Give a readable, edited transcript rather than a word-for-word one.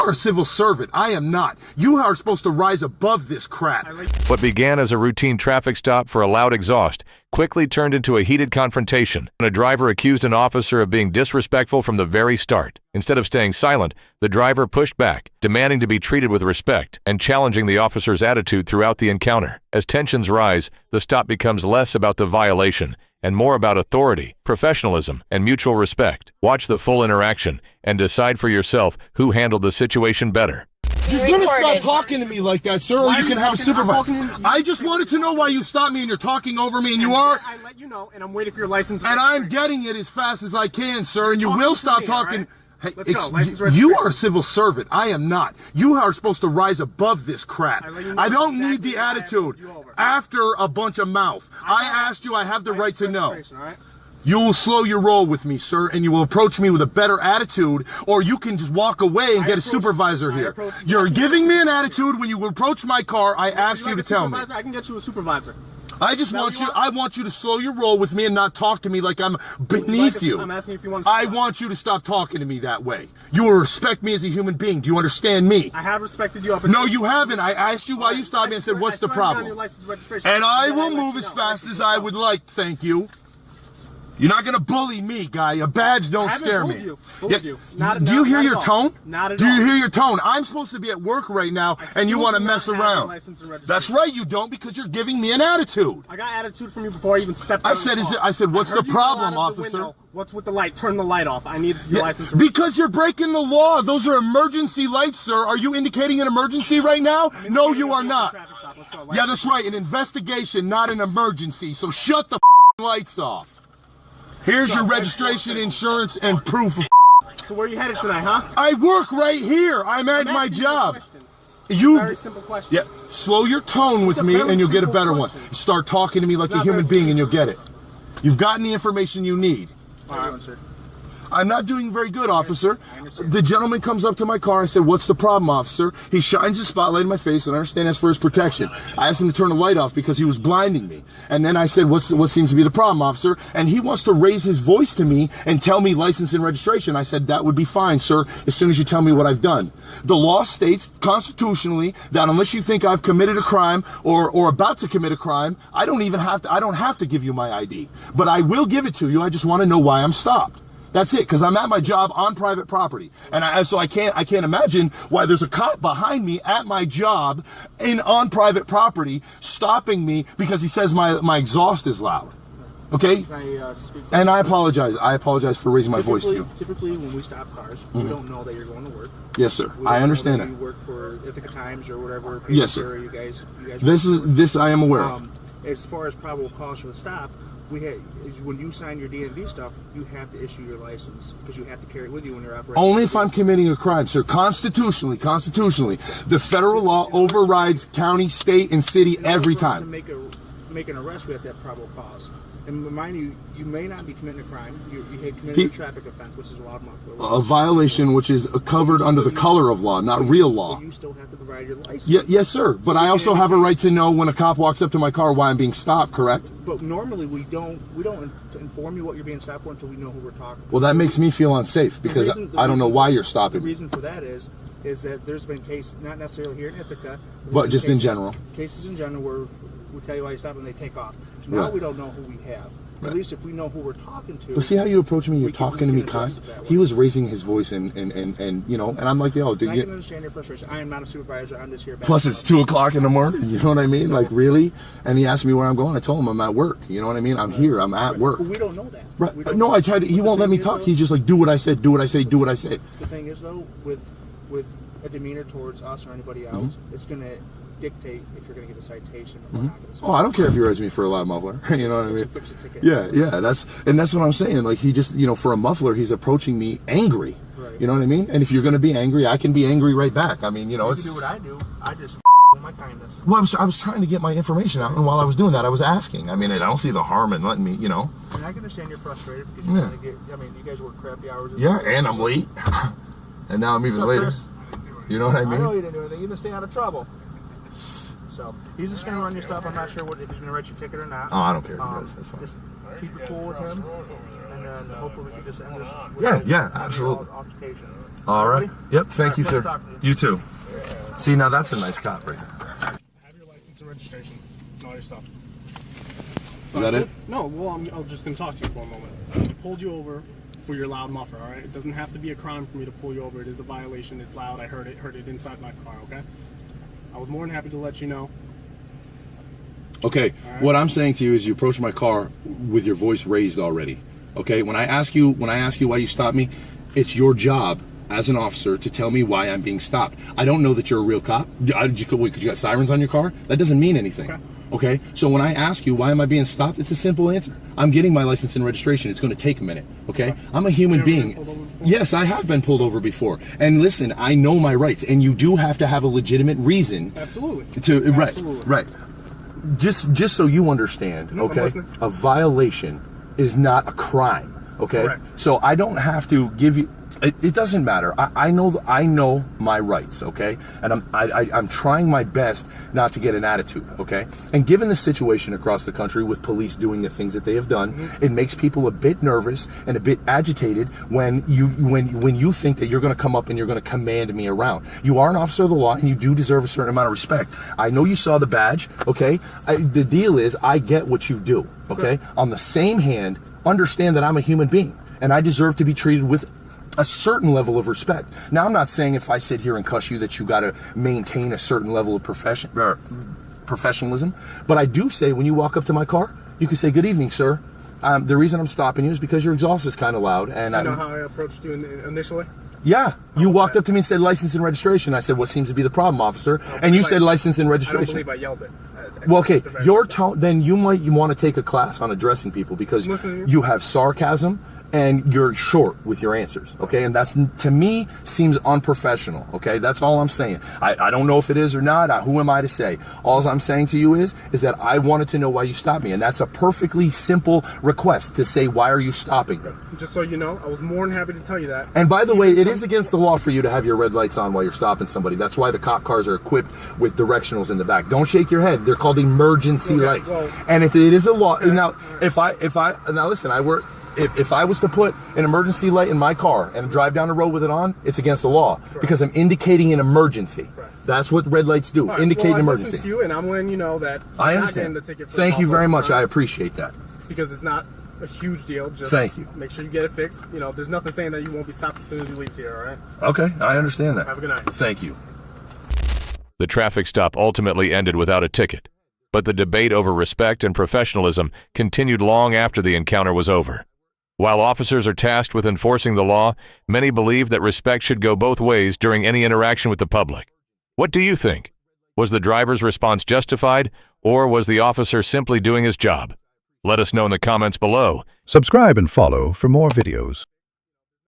are a civil servant. I am not. You are supposed to rise above this crap. What began as a routine traffic stop for a loud exhaust quickly turned into a heated confrontation when a driver accused an officer of being disrespectful from the very start. Instead of staying silent, the driver pushed back, demanding to be treated with respect and challenging the officer's attitude throughout the encounter. As tensions rise, the stop becomes less about the violation and more about authority, professionalism, and mutual respect. Watch the full interaction and decide for yourself who handled the situation better. You're gonna stop talking to me like that, sir, or you can have a supervisor. I just wanted to know why you stopped me and you're talking over me and you are. I let you know, and I'm waiting for your license. And I'm getting it as fast as I can, sir, and you will stop talking. Hey, Let's go. you are a civil servant. I am not. You are supposed to rise above this crap. I don't need the attitude. After a bunch of mouth. I asked you, I have the right to know. You will slow your roll with me, sir, and you will approach me with a better attitude, or you can just walk away and get a supervisor here. You're giving me an attitude when you approach my car. I asked you to tell me. I can get you a supervisor. I want you to slow your roll with me and not talk to me like I'm beneath you. I'm asking if you want to I want you to stop talking to me that way. You will respect me as a human being. Do you understand me? I have respected you up No, you haven't. I asked you why you stopped me and said, what's the problem? And I will move as fast as I would like, thank you. You're not gonna bully me, guy. A badge don't scare me. Do you hear your tone? Not at all. Do you hear your tone? I'm supposed to be at work right now, and you want to mess around. That's right, you don't, because you're giving me an attitude. I got attitude from you before I even stepped out. I said, what's the problem, officer? What's with the light? Turn the light off. I need your license. Because you're breaking the law. Those are emergency lights, sir. Are you indicating an emergency right now? No, you are not. Yeah, that's right. An investigation, not an emergency. So shut the lights off. Here's your registration, insurance, and proof of. So where are you headed tonight, huh? I work right here. I'm at my job. Very simple question. Yeah, slow your tone with me and you'll get a better one. Start talking to me like a human being and you'll get it. You've gotten the information you need. All right, sir. I'm not doing very good, officer. The gentleman comes up to my car. I said, what's the problem, officer? He shines his spotlight in my face, and I understand that's for his protection. I asked him to turn the light off because he was blinding me. And then I said, what seems to be the problem, officer? And he wants to raise his voice to me and tell me license and registration. I said, that would be fine, sir, as soon as you tell me what I've done. The law states constitutionally that unless you think I've committed a crime or about to commit a crime, I don't have to give you my ID. But I will give it to you. I just want to know why I'm stopped. That's it, because I'm at my job on private property, and so I can't imagine why there's a cop behind me at my job on private property stopping me because he says my exhaust is loud. Okay? And I apologize. I apologize for raising my voice to you. Typically, when we stop cars, we don't know that you're going to work. Yes, sir. I understand that. You work for Ithaca Times or whatever. Yes, sir. You guys This I am aware of. As far as probable cause for the stop, when you sign your DMV stuff, you have to issue your license because you have to carry it with you when you're operating. Only if I'm committing a crime, sir. Constitutionally, the federal law overrides county, state, and city every time. To make an arrest, we have to have probable cause. And remind you, you may not be committing a crime. You committed a traffic offense, which is a loud muffler. A violation which is covered under the color of law, not real law. But you still have to provide your license. Yes, sir. But I also have a right to know when a cop walks up to my car why I'm being stopped, correct? But normally we don't inform you what you're being stopped for until we know who we're talking to. Well, that makes me feel unsafe because I don't know why you're stopping me. The reason for that is that there's been cases, not necessarily here in Ithaca, but just in general. Cases in general where we tell you why you stop and they take off. Now we don't know who we have. At least if we know who we're talking to. But see how you approach me? You're talking to me kind. He was raising his voice and you know, and I'm like, yo, dude. I can understand your frustration. I am not a supervisor. I'm just here. Plus, it's 2 o'clock in the morning. You know what I mean? So, like, really? And he asked me where I'm going. I told him I'm at work. You know what I mean? I'm here. I'm at work. But we don't know that. Right? No, I tried to. He won't let me talk. He's just like, do what I said. Do what I say. Do what I say. The thing is, though, with a demeanor towards us or anybody else, it's gonna dictate if you're going to get a citation or not. Oh, I don't care if you raise me for a loud muffler. You know what I mean? Yeah, that's what I'm saying. Like, he just, you know, for a muffler, he's approaching me angry. Right. You know what I mean? And if you're going to be angry, I can be angry right back. I mean, you know, you can do what I do. I just with my kindness. Well, I was trying to get my information out, and while I was doing that, I was asking. I mean, I don't see the harm in letting me, you know. And I can understand you're frustrated because you're trying to get. I mean, you guys work crappy hours. Yeah, and I'm late, and now I'm even later. Chris? You know what I mean? I know you didn't do anything. You've been staying out of trouble. So he's just going to run your stuff. I'm not sure if he's going to write your ticket or not. Oh, I don't care. That's fine. Just keep it cool with him, and then hopefully we can just end this. Yeah, absolutely. Altercation. All right. Yep. Thank you, sir. Talk to You too. See, now that's a nice cop right there. Have your license and registration and all your stuff. Is that it? No, well, I'm just going to talk to you for a moment. I pulled you over for your loud muffler, all right? It doesn't have to be a crime for me to pull you over. It is a violation. It's loud. I heard it inside my car, okay? I was more than happy to let you know. Okay, right. What I'm saying to you is you approach my car with your voice raised already. Okay, when I ask you why you stopped me, it's your job as an officer to tell me why I'm being stopped. I don't know that you're a real cop. Because you got sirens on your car? That doesn't mean anything. Okay, so when I ask you why am I being stopped, it's a simple answer. I'm getting my license and registration. It's going to take a minute. Okay, I'm a human being. Yes, I have been pulled over before. And listen, I know my rights, and you do have to have a legitimate reason. Absolutely. To Absolutely. Right. Just so you understand, No, okay, a violation is not a crime. Okay, correct. So I don't have to give you. It doesn't matter. I know my rights, okay, and I'm trying my best not to get an attitude, okay. And given the situation across the country with police doing the things that they have done, it makes people a bit nervous and a bit agitated when you think that you're going to come up and you're going to command me around. You are an officer of the law, and you do deserve a certain amount of respect. I know you saw the badge, okay. The deal is, I get what you do, okay. On the same hand, understand that I'm a human being, and I deserve to be treated with a certain level of respect. Now, I'm not saying if I sit here and cuss you that you got to maintain a certain level of professionalism, but I do say when you walk up to my car, you can say, "Good evening, sir. The reason I'm stopping you is because your exhaust is kind of loud." And Do you know how I approached you initially? Yeah, you walked up to me and said license and registration. I said, "What seems to be the problem, officer?" And you said license and registration. I don't believe I yelled it. Well, okay, your tone, then you want to take a class on addressing people because you have sarcasm and you're short with your answers, okay? And that's, to me, seems unprofessional, okay? That's all I'm saying. I don't know if it is or not. Who am I to say? All I'm saying to you is that I wanted to know why you stopped me, and that's a perfectly simple request to say, why are you stopping me? Just so you know, I was more than happy to tell you that. And by the way, it is against the law for you to have your red lights on while you're stopping somebody. That's why the cop cars are equipped with directionals in the back. Don't shake your head. They're called emergency lights. Well, and it is a law. Now, if I listen, I work. If I was to put an emergency light in my car and drive down the road with it on, it's against the law because I'm indicating an emergency. That's what red lights do, indicate an emergency. To you, and I'm letting you know that I understand. Thank you very much. I appreciate that. Because it's not a huge deal. Just thank you. Make sure you get it fixed. You know, there's nothing saying that you won't be stopped as soon as you leave here, all right? Okay, I understand that. Have a good night. Thank you. The traffic stop ultimately ended without a ticket, but the debate over respect and professionalism continued long after the encounter was over. While officers are tasked with enforcing the law, many believe that respect should go both ways during any interaction with the public. What do you think? Was the driver's response justified, or was the officer simply doing his job? Let us know in the comments below. Subscribe and follow for more videos.